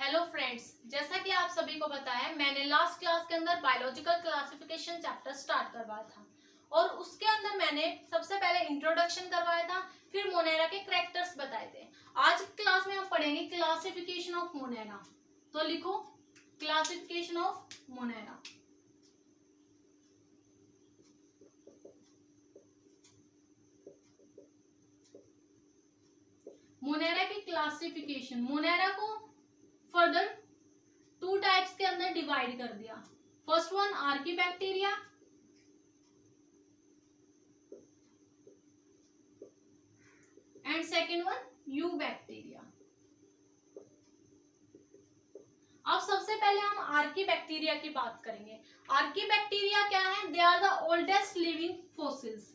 Hello friends, जैसा कि आप सभी को पता है मैंने लास्ट क्लास के अंदर बायोलॉजिकल क्लासिफिकेशन चैप्टर स्टार्ट करवाया था और उसके अंदर मैंने सबसे पहले इंट्रोडक्शन करवाया था, फिर मोनेरा के कैरेक्टर्स बताए थे। आज की क्लास में हम पढ़ेंगे क्लासिफिकेशन ऑफ मोनेरा। तो लिखो क्लासिफिकेशन ऑफ मोनेरा। मोनेरा की क्लासिफिकेशन, मोनेरा को फर्दर टू टाइप्स के अंदर डिवाइड कर दिया। First one archaebacteria and second one eubacteria. अब सबसे पहले हम आर्कीबैक्टीरिया की बात करेंगे। आर्कीबैक्टीरिया क्या है? They are the oldest living fossils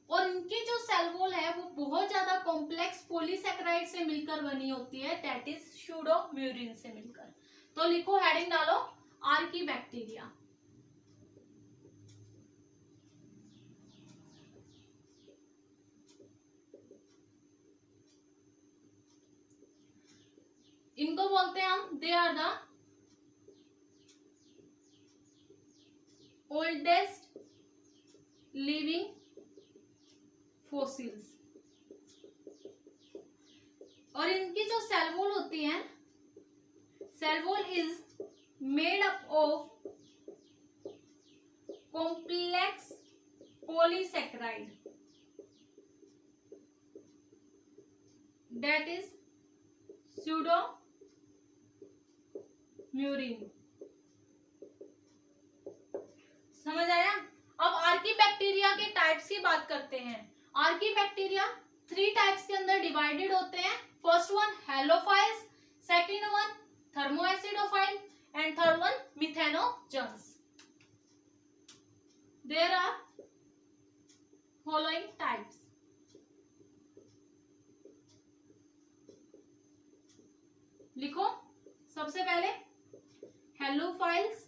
और इनकी जो सेल वॉल है वो बहुत ज्यादा कॉम्प्लेक्स पॉलीसैकेराइड से मिलकर बनी होती है, दैट इज स्यूडोम्यूरिन से मिलकर। तो लिखो, हेडिंग डालो आर्कीबैक्टीरिया। इनको बोलते हैं हम, they are the oldest living fossils. और इनकी जो सेल वॉल होती है, cell wall is made up of complex polysaccharide that is pseudomurein. समझ आया? अब आर्कीबैक्टीरिया के टाइप्स की बात करते हैं। आर्कीबैक्टीरिया थ्री टाइप्स के अंदर डिवाइडेड होते हैं। First one halophiles, second one thermoacidophile and third one methanogens. There are following types. लिखो, सबसे पहले हैलोफाइल्स।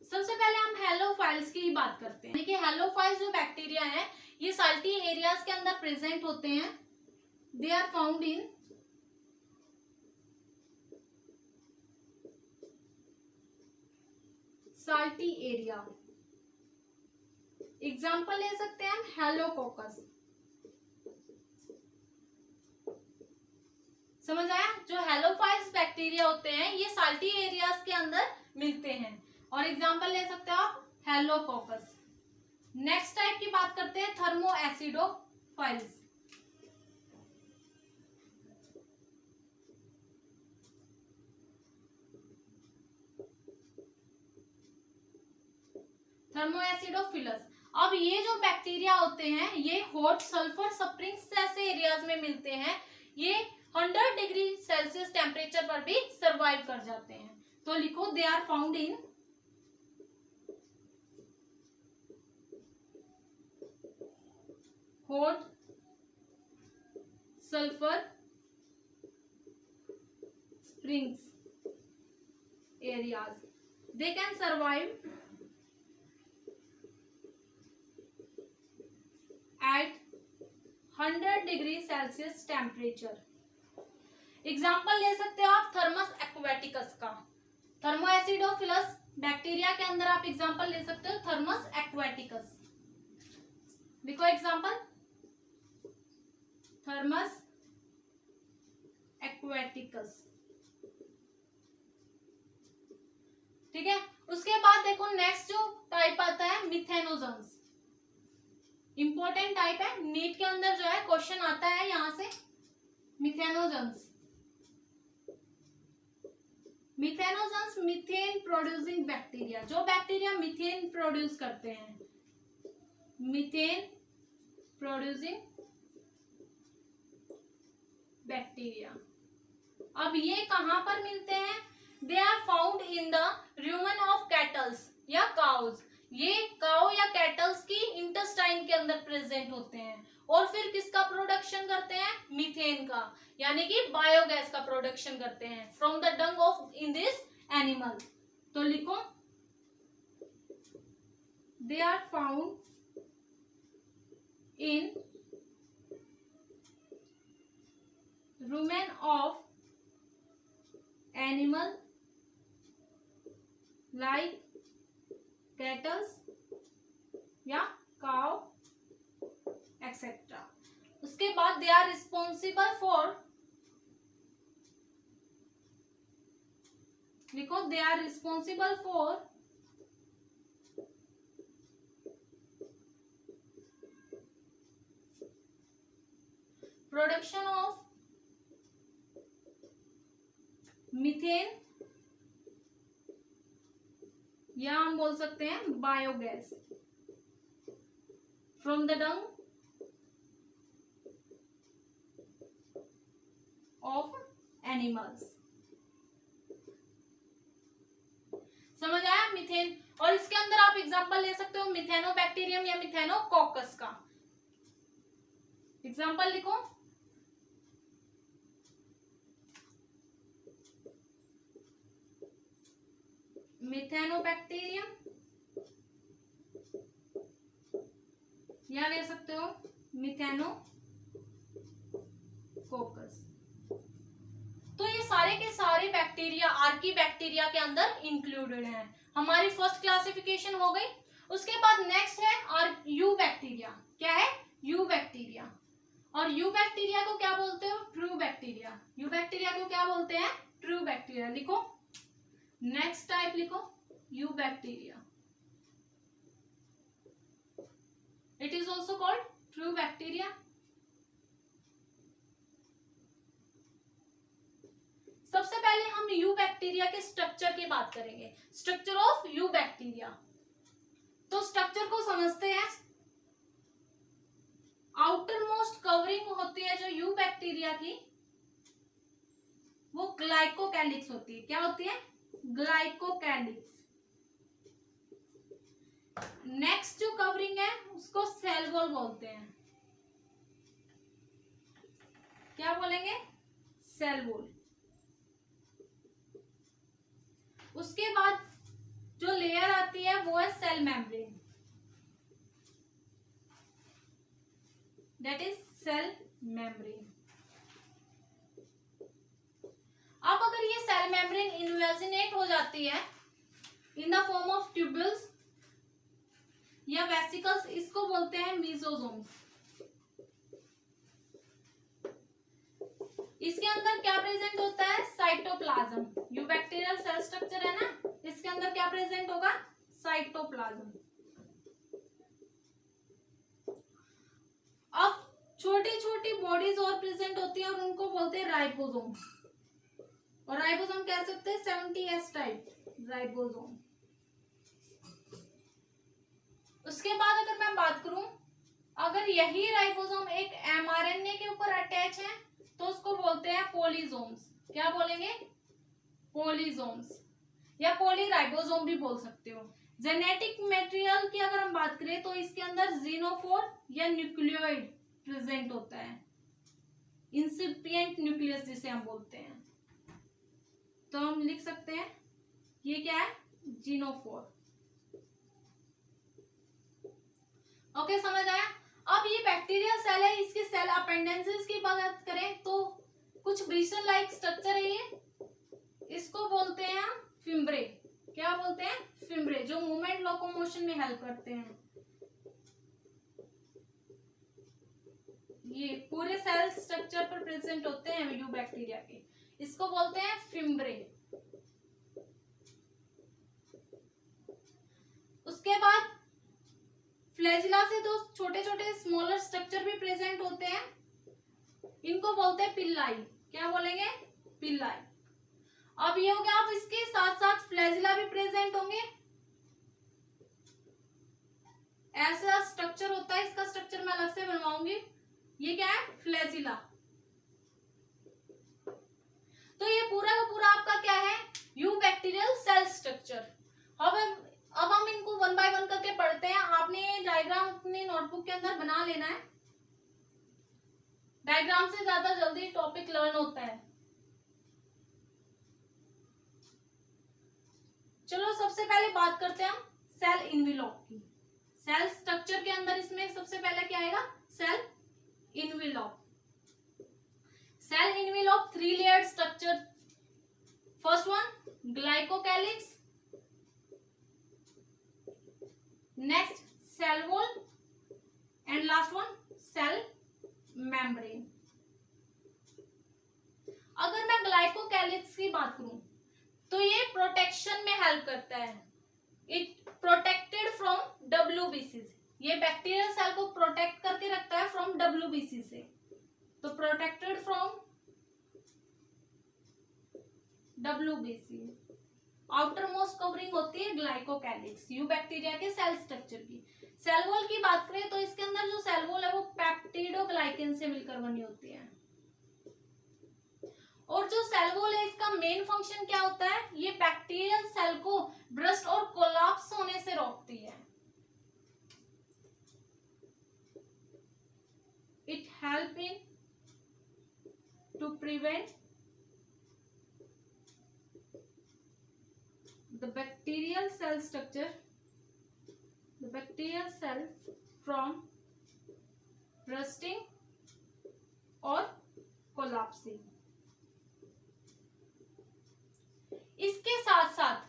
सबसे पहले हम हैलोफाइल्स की बात करते हैं। देखिए, हैलोफाइल्स जो बैक्टीरिया है ये साल्टी एरियाज के अंदर प्रेजेंट होते हैं। They are found in salty area. Example ले सकते हैं हम हेलोकोकस। समझ आया? जो हैलोफाइल्स बैक्टीरिया होते हैं ये साल्टी एरियाज के अंदर मिलते हैं और एग्जाम्पल ले सकते हो आप हेलोकोकस। नेक्स्ट टाइप की बात करते हैं थर्मोएसिडोफाइल्स। थर्मोएसिडोफिलस। अब ये जो बैक्टीरिया होते हैं ये हॉट सल्फर स्प्रिंग्स जैसे एरियाज में मिलते हैं। ये 100 डिग्री सेल्सियस टेम्परेचर पर भी सरवाइव कर जाते हैं। तो लिखो, they are found in hot sulfur springs areas. They can survive at 100 degree Celsius temperature. Example ले सकते हो आप थर्मस एक्वेटिकस का। थर्मोएसिडोफिलस बैक्टीरिया के अंदर आप एग्जाम्पल ले सकते हो थर्मस एक्वेटिकस। देखो एग्जाम्पल थर्मस एक्वेटिकस। ठीक है, उसके बाद देखो नेक्स्ट जो टाइप आता है मिथेनोजन्स। इंपॉर्टेंट टाइप है, नीट के अंदर जो है क्वेश्चन आता है यहां से। मिथेनोजन्स, मिथेनोजन्स मीथेन प्रोड्यूसिंग बैक्टीरिया। जो बैक्टीरिया मीथेन प्रोड्यूस करते हैं, मीथेन प्रोड्यूसिंग बैक्टीरिया। अब ये कहां पर मिलते हैं? They are found in the rumen of cattles या काउज। ये काउ या कैटल्स की इंटेस्टाइन के अंदर प्रेजेंट होते हैं और फिर किसका प्रोडक्शन करते हैं? मीथेन का, यानी कि बायोगैस का प्रोडक्शन करते हैं from the dung of in this animal. तो लिखो, they are found in rumen of animal like cattle या cow एक्सेट्रा। उसके बाद दे आर रिस्पॉन्सिबल फॉर, लिखो they are responsible for production of methane या हम बोल सकते हैं biogas from the dung of animals. समझ आया मीथेन। और इसके अंदर आप एग्जांपल ले सकते हो मिथेनोबैक्टीरियम या मिथेनोकोकस का। एग्जांपल लिखो, मिथेनोबैक्टीरियम या ले सकते हो मिथेनोकोकस। तो ये सारे के सारे बैक्टीरिया आर्की बैक्टीरिया के अंदर इंक्लूडेड हैं। हमारी फर्स्ट क्लासिफिकेशन हो गई। उसके बाद नेक्स्ट है यू बैक्टीरिया। क्या है? You bacteria. और यू बैक्टीरिया को क्या बोलते हो? True bacteria. यू बैक्टीरिया को क्या बोलते हैं? True bacteria. लिखो नेक्स्ट टाइप, लिखो you bacteria. It is also called true bacteria. सबसे पहले हम यू बैक्टीरिया के स्ट्रक्चर की बात करेंगे। Structure of you bacteria. तो स्ट्रक्चर को समझते हैं। आउटर मोस्ट कवरिंग होती है जो यू बैक्टीरिया की, वो ग्लाइकोकैलिक्स होती है। क्या होती है? ग्लाइकोकैलिक्स। नेक्स्ट जो कवरिंग है उसको सेल वॉल बोलते हैं। क्या बोलेंगे? Cell wall. उसके बाद जो लेयर आती है वो है cell membrane, that is cell membrane. अब अगर ये सेल मेम्ब्रेन इन्वेजिनेट हो जाती है in the form of tubules या वेसिकल्स, इसको बोलते हैं मीजोजोम्स। इसके अंदर क्या प्रेजेंट होता है? Cytoplasm. Eubacterial cell structure है ना, इसके अंदर क्या प्रेजेंट होगा? साइटोप्लाज्म। अब छोटी छोटी बॉडीज और प्रेजेंट होती है और उनको बोलते हैं राइबोसोम। और राइबोसोम कह सकते हैं 70S टाइप राइबोसोम। उसके बाद अगर मैं बात करूं, अगर यही राइबोसोम एक mRNA के ऊपर अटैच है तो उसको बोलते हैं पॉलीसोम्स। क्या बोलेंगे? पॉलीसोम्स या पॉलीराइबोसोम भी बोल सकते हो। जेनेटिक मटेरियल की अगर हम बात करें तो इसके अंदर जीनोफोर या न्यूक्लियोइड प्रेजेंट होता है, इंसिपिएंट न्यूक्लियस जिसे हम बोलते हैं। तो हम लिख सकते हैं ये क्या है? जीनोफोर। ओके, समझ आया। अब ये बैक्टीरियल सेल है, इसकी सेल अपेंडेंसेस की बात करें तो कुछ ब्रिस्टल लाइक स्ट्रक्चर है ये। इसको बोलते हैं हम फिम्ब्रे। क्या बोलते हैं? फिम्ब्रे, जो मूवमेंट लोकोमोशन में हेल्प करते हैं। ये पूरे सेल स्ट्रक्चर पर प्रेजेंट होते हैं यू बैक्टीरिया के। इसको बोलते हैं फिम्ब्रे। उसके बाद फ्लैजिला से तो छोटे छोटे स्मॉलर स्ट्रक्चर भी प्रेजेंट होते हैं, इनको बोलते हैं पिल्लाई। क्या बोलेंगे? पिल्लाई। अब ये हो गया। अब इसके साथ साथ फ्लैजिला भी प्रेजेंट होंगे। ऐसा स्ट्रक्चर होता है, इसका स्ट्रक्चर मैं अलग से बनवाऊंगी। ये क्या है? फ्लैजिला। तो ये पूरा का पूरा आपका क्या है? Eubacterial cell structure. अब हम इनको वन बाय वन करके पढ़ते हैं। आपने ये डायग्राम अपनी नोटबुक के अंदर बना लेना है। डायग्राम से ज्यादा जल्दी टॉपिक लर्न होता है। चलो सबसे पहले बात करते हैं हम सेल इनवेलॉप की। सेल स्ट्रक्चर के अंदर इसमें सबसे पहले क्या आएगा? Cell envelope. Cell envelope, 3-layered structure. First one, glycocalyx. Next, cell wall. And last one, cell membrane. अगर मैं ग्लाइकोकैलिक्स की बात करूं तो ये प्रोटेक्शन में हेल्प करता है. It protected from WBC. ये बैक्टीरियल सेल को प्रोटेक्ट करके रखता है फ्रॉम WBC से. तो protected from WBC. Outer most covering होती है ग्लाइकोकैलिक्स, यू बैक्टीरिया के सेल स्ट्रक्चर की. सेल वॉल की बात करें तो इसके अंदर जो सेल वॉल है वो पेप्टिडोग्लाइकेन से मिलकर बनी होती है. और जो सेल वॉल है इसका मेन फंक्शन क्या होता है, ये बैक्टीरियल सेल को ब्रस्ट और कोलैप्स होने से रोकती है. It help in to prevent the bacterial cell structure, the bacterial cell from bursting or collapsing. इसके साथ साथ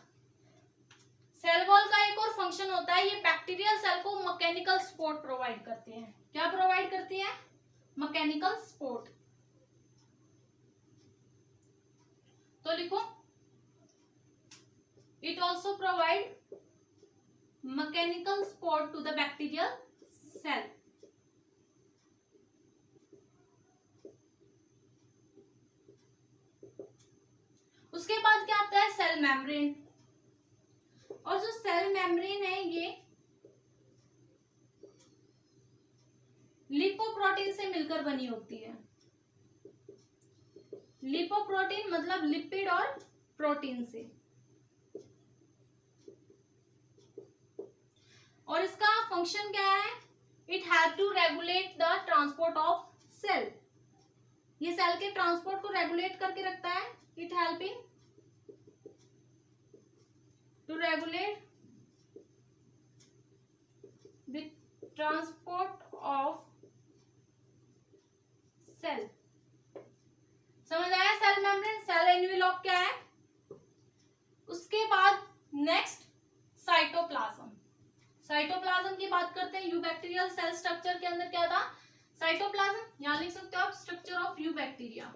सेल वॉल का एक और फंक्शन होता है, ये बैक्टीरियल सेल को मैकेनिकल सपोर्ट प्रोवाइड करते हैं. क्या प्रोवाइड करती है? Mechanical support. तो लिखो, it also provide mechanical support to the bacterial cell. उसके बाद क्या आता है? Cell membrane. और जो सेल मेम्ब्रेन है ये लिपोप्रोटीन से मिलकर बनी होती है. लिपोप्रोटीन मतलब लिपिड और प्रोटीन से. और इसका फंक्शन क्या है? It help to regulate the transport of cell. ये सेल के ट्रांसपोर्ट को रेगुलेट करके रखता है. It help in to regulate the transport of cell. समझ आया? सेल मेम्ब्रेन, सेल एनवेलप क्या है. उसके बाद नेक्स्ट साइटोप्लाज्म. साइटोप्लाज्म की बात करते हैं. यूबैक्टीरियल सेल स्ट्रक्चर के अंदर क्या था? साइटोप्लाज्म. यहां लिख सकते हो आप स्ट्रक्चर ऑफ यूबैक्टीरिया.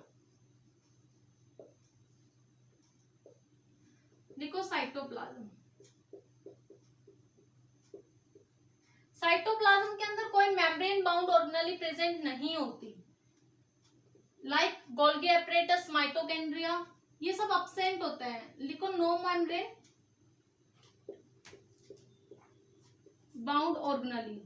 देखो साइटोप्लाज्म. साइटोप्लाज्म के अंदर कोई मेम्ब्रेन बाउंड ऑर्गेनेली प्रेजेंट नहीं होती. लाइक गोल्गी एपरेटस, माइटोकॉन्ड्रिया, ये सब अब्सेंट होते हैं. लिखो नो मेम्ब्रेन बाउंड ऑर्गेनेली.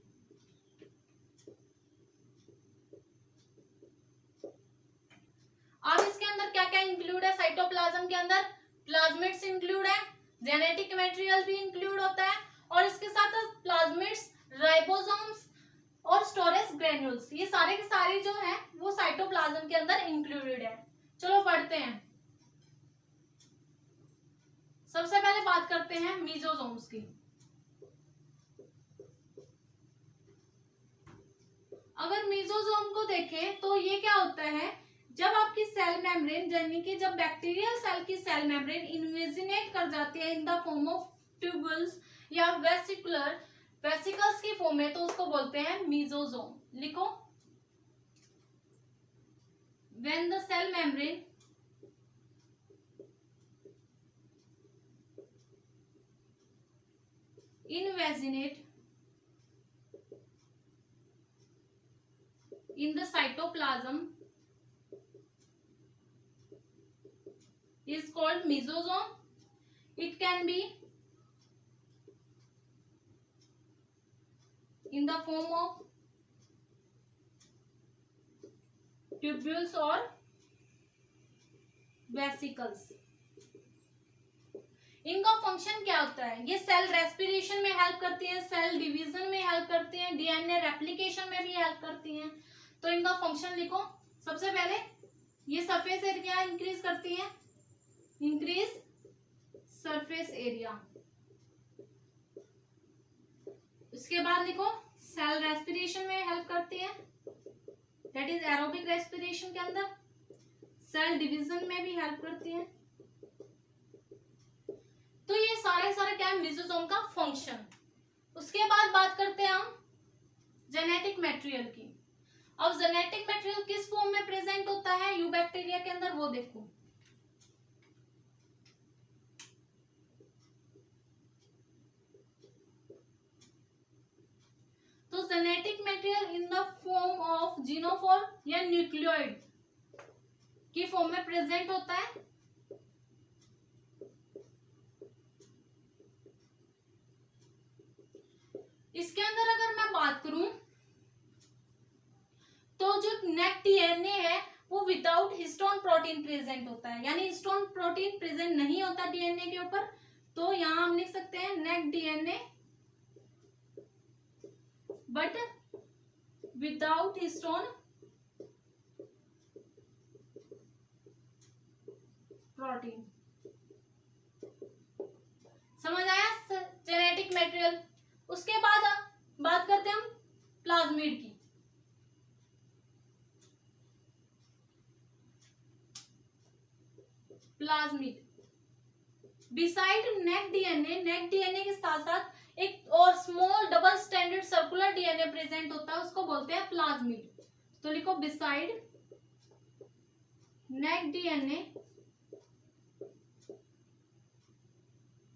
अब इसके अंदर क्या क्या इंक्लूड है? साइटोप्लाज्म के अंदर प्लाज्मिड्स इंक्लूड है, जेनेटिक मटेरियल भी इंक्लूड होता है, और इसके साथ प्लाज्मिड्स, राइबोसोम्स और स्टोरेज ग्रेन्यूल्स, ये सारे के सारे जो है वो साइटोप्लाज्म के अंदर इंक्लूडेड है. चलो पढ़ते हैं. सबसे पहले बात करते हैं मीजोसोम्स की. अगर मीजोसोम को देखें तो ये क्या होता है, जब आपकी सेल मेम्ब्रेन यानी कि जब बैक्टीरियल सेल की सेल मेम्ब्रेन इन्वेजिनेट कर जाती है in the form of tubules या वेसिकल्स की फॉर्म में, तो उसको बोलते हैं मीजोसोम. लिखो, when the cell membrane invaginate in the cytoplasm is called mesosome. It can be in the form of tubules or vesicles. इनका फंक्शन क्या होता है? ये सेल रेस्पिरेशन में हेल्प करती है, सेल डिवीजन में हेल्प करती है, डीएनए रेप्लिकेशन में भी हेल्प करती है. तो इनका फंक्शन लिखो. सबसे पहले ये सरफेस एरिया इंक्रीज करती है, इंक्रीज सरफेस एरिया. इसके बाद लिखो सेल रेस्पिरेशन में हेल्प करती है, दैट इज एरोबिक रेस्पिरेशन के अंदर. सेल डिवीजन में भी हेल्प करती है। तो ये सारे क्या है लिसोसोम का फंक्शन। उसके बाद बात करते हैं हम जेनेटिक मटेरियल की। अब जेनेटिक मटेरियल किस फॉर्म में प्रेजेंट होता है यूबैक्टीरिया के अंदर, वो देखो। तो genetic material in the form of genophore या न्यूक्लियोइड की फॉर्म में प्रेजेंट होता है। इसके अंदर अगर मैं बात करूं तो जो नेक डीएनए है वो विदाउट हिस्टोन प्रोटीन प्रेजेंट होता है, यानी हिस्टोन प्रोटीन प्रेजेंट नहीं होता डीएनए के ऊपर। तो यहां हम लिख सकते हैं naked DNA but without histone protein. समझ आया जेनेटिक मटेरियल। उसके बाद बात करते हैं हम प्लाज्मिड की। प्लाज्मिड बिसाइड नेक डीएनए के साथ साथ एक और small double standard circular DNA present होता है, उसको बोलते हैं प्लाज्मिड। तो लिखो beside neck DNA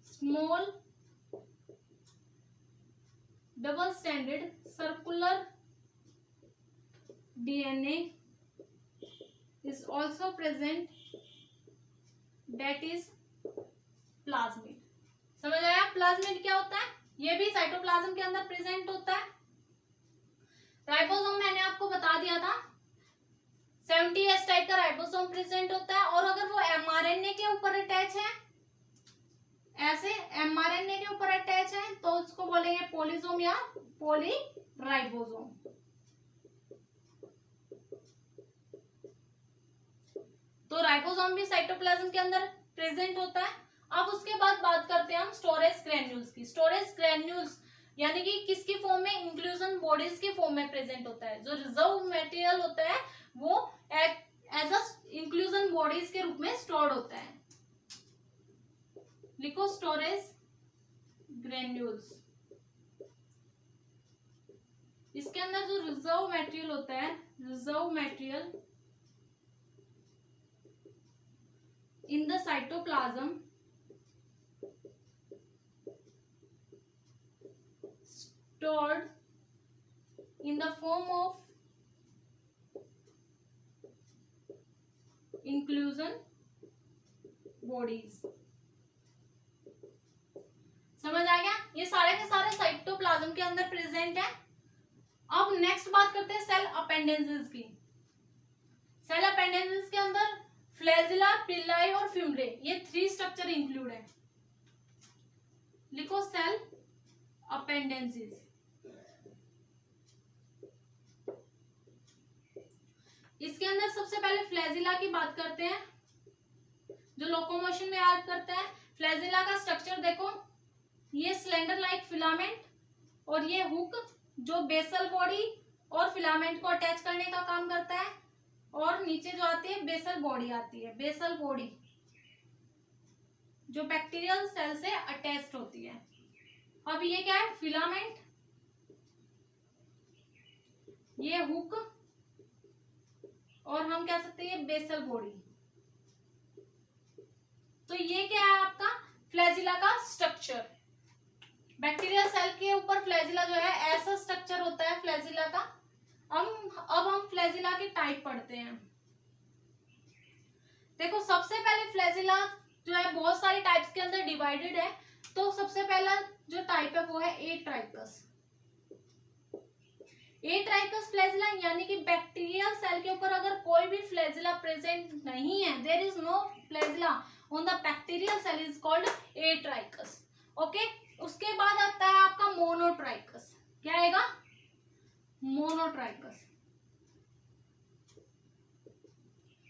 small double standard circular DNA is also present, that is plasmid. समझ आया प्लाज्मिड क्या होता है? ये भी साइटोप्लाज्म के अंदर प्रेजेंट होता है। राइबोसोम मैंने आपको बता दिया था 70S टाइप का राइबोसोम प्रेजेंट होता है, और अगर वो एमआरएनए के ऊपर अटैच है, ऐसे एमआरएनए के ऊपर अटैच है, तो उसको बोलेंगे पोलिसोम या पॉलीराइबोसोम। तो राइबोसोम भी साइटोप्लाज्म के अंदर प्रेजेंट होता है। अब उसके बाद बात करते हैं हम स्टोरेज ग्रैन्यूल्स की। स्टोरेज ग्रैन्यूल्स यानी कि किसकी फॉर्म में? इंक्लूजन बॉडीज की फॉर्म में प्रेजेंट होता है। जो रिजर्व मटेरियल होता है वो एज अ इंक्लूजन बॉडीज के रूप में स्टोर्ड होता है। लिखो स्टोरेज ग्रैन्यूल्स। इसके अंदर जो रिजर्व मटेरियल होता है, reserve material in the cytoplasm stored in the form of inclusion bodies। समझ आ गया? ये सारे के सारे साइटोप्लाज्म के अंदर प्रेजेंट है। अब नेक्स्ट बात करते हैं सेल अपेंडेंसेस की। सेल अपेंडेंसेस के अंदर फ्लैजिला, पिल्लाई और फिम्ब्रे, ये 3 स्ट्रक्चर इंक्लूड है। लिखो सेल अपेंडेंसेस। इसके अंदर सबसे पहले फ्लैजिला की बात करते हैं, जो लोकोमोशन में हेल्प करता है। फ्लैजिला का स्ट्रक्चर देखो, ये सिलेंडर लाइक फिलामेंट और ये हुक जो बेसल बॉडी और फिलामेंट को अटैच करने का काम करता है, और नीचे जो आती है बेसल बॉडी आती है। बेसल बॉडी जो बैक्टीरियल सेल से अटैच्ड होती है। अब ये क्या है? फिलामेंट, ये हुक, और हम कह सकते हैं बेसल बॉडी। तो ये क्या है आपका फ्लैजिला का स्ट्रक्चर। बैक्टीरियल सेल के ऊपर फ्लैजिला जो है ऐसा स्ट्रक्चर होता है फ्लैजिला का। अब हम फ्लैजिला के टाइप पढ़ते हैं। देखो सबसे पहले फ्लैजिला जो है बहुत सारी टाइप्स के अंदर डिवाइडेड है। तो सबसे पहला जो टाइप है वो है एट्राइकस। एट्राइकस फ्लैजिला यानी कि बैक्टीरियल सेल के ऊपर अगर कोई भी फ्लैजिला प्रेजेंट नहीं है, there is no flagella on the bacterial cell, is called atrichous. Okay, उसके बाद आता है आपका मोनोट्राइकस। क्या आएगा? मोनोट्राइकस।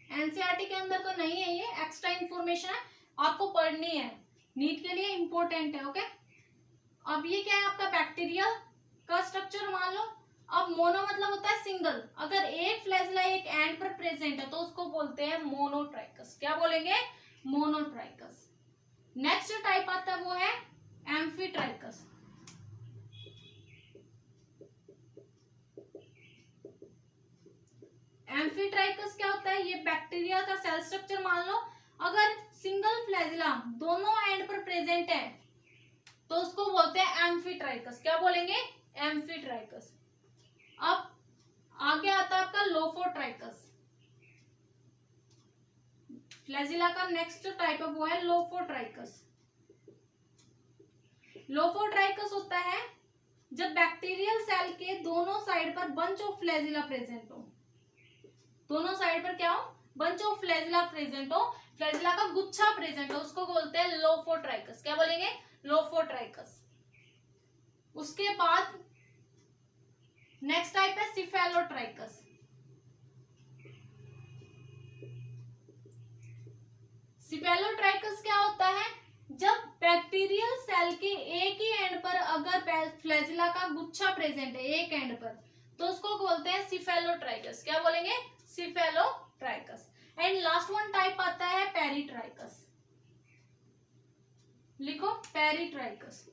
एनसीईआरटी के अंदर तो नहीं है, ये एक्स्ट्रा इंफॉर्मेशन है, आपको पढ़नी है, नीट के लिए इंपॉर्टेंट है। ओके, अब ये क्या है आपका बैक्टीरिया का स्ट्रक्चर मान लो। अब मोनो मतलब होता है सिंगल, अगर एक फ्लैजिला एक एंड पर प्रेजेंट है तो उसको बोलते हैं मोनोट्राइकस। क्या बोलेंगे? मोनोट्राइकस। नेक्स्ट जो टाइप आता है वो है एम्फीट्राइकस। एम्फीट्राइकस क्या होता है? ये बैक्टीरिया का सेल स्ट्रक्चर मान लो, अगर सिंगल फ्लैजिला दोनों एंड पर प्रेजेंट है तो उसको बोलते हैं एम्फीट्राइकस। क्या बोलेंगे? एम्फीट्राइकस। अब आगे आता है आपका लोफोट्राइकस। फ्लैजिला का नेक्स्ट टाइप है वो है लोफोट्राइकस। लोफोट्राइकस होता है जब बैक्टीरियल सेल के दोनों साइड पर बंच ऑफ फ्लैजिला प्रेजेंट हो। दोनों साइड पर क्या हो? बंच ऑफ फ्लैजिला प्रेजेंट हो, फ्लैजिला का गुच्छा प्रेजेंट हो, उसको बोलते हैं लोफोट्राइकस। क्या बोलेंगे? लोफोट्राइकस। उसके बाद नेक्स्ट टाइप है सिफेलोट्राइकस। सिफेलोट्राइकस क्या होता है? जब बैक्टीरियल सेल के एक ही एंड पर अगर फ्लैजिला का गुच्छा प्रेजेंट है एक एंड पर तो उसको बोलते हैं सिफेलोट्राइकस। क्या बोलेंगे? सिफेलोट्राइकस। एंड लास्ट वन टाइप आता है पेरिट्राइकस। लिखो पेरिट्राइकस।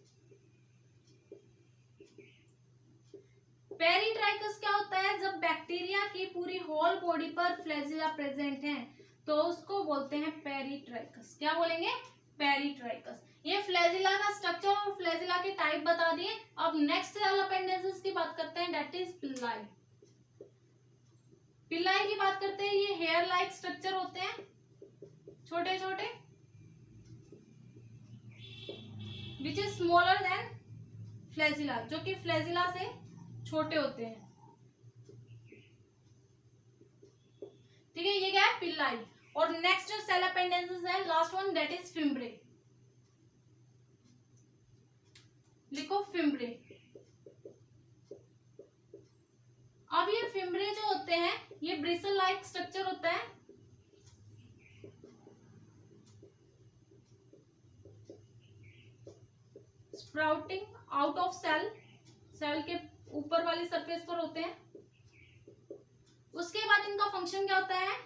पेरिट्राइकस क्या होता है? जब बैक्टीरिया की पूरी होल बॉडी पर फ्लैजिला प्रेजेंट है तो उसको बोलते हैं पेरिट्राइकस। क्या बोलेंगे? पेरिट्राइकस। ये फ्लैजिला का स्ट्रक्चर और फ्लैजिला के टाइप बता दिए। अब नेक्स्ट सेल अपेंडेजेस की बात करते हैं, दैट इज पिल्लाई। पिल्लाई की बात करते हैं, ये हेयर लाइक स्ट्रक्चर होते हैं, छोटे छोटे, which is smaller than flagella, जो कि फ्लैजिला से छोटे होते हैं। ठीक है, ये क्या है? पिल्लाई। और नेक्स्ट जो सेल अपेंडेजेस है, last one, that is fimbriae. लिखो फिम्ब्रे। अब ये फिम्ब्रे जो होते हैं ये ब्रिसल लाइक स्ट्रक्चर होता है, sprouting out of cell, cell के ऊपर वाली सरफेस पर होते हैं। उसके बाद इनका फंक्शन क्या होता है?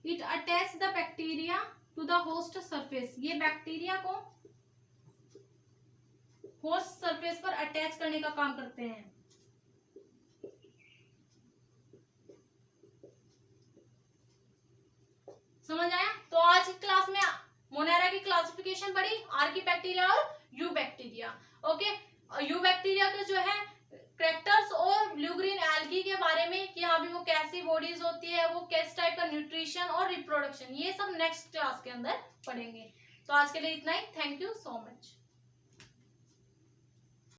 It attach the bacteria to the host surface. ये बैक्टीरिया को होस्ट सरफेस पर अटैच करने का काम करते हैं। समझ आया? तो आज की क्लास में मोनेरा की क्लासिफिकेशन पढ़ी, आर्की बैक्टीरिया और you bacteria. Okay, you bacteria के जो है कैरेक्टर्स और ब्लू ग्रीन एल्गी के बारे में कि हाँ भी वो कैसी बॉडीज होती है, वो किस टाइप का न्यूट्रिशन और रिप्रोडक्शन, ये सब नेक्स्ट क्लास के अंदर पढ़ेंगे। तो आज के लिए इतना ही। Thank you so much.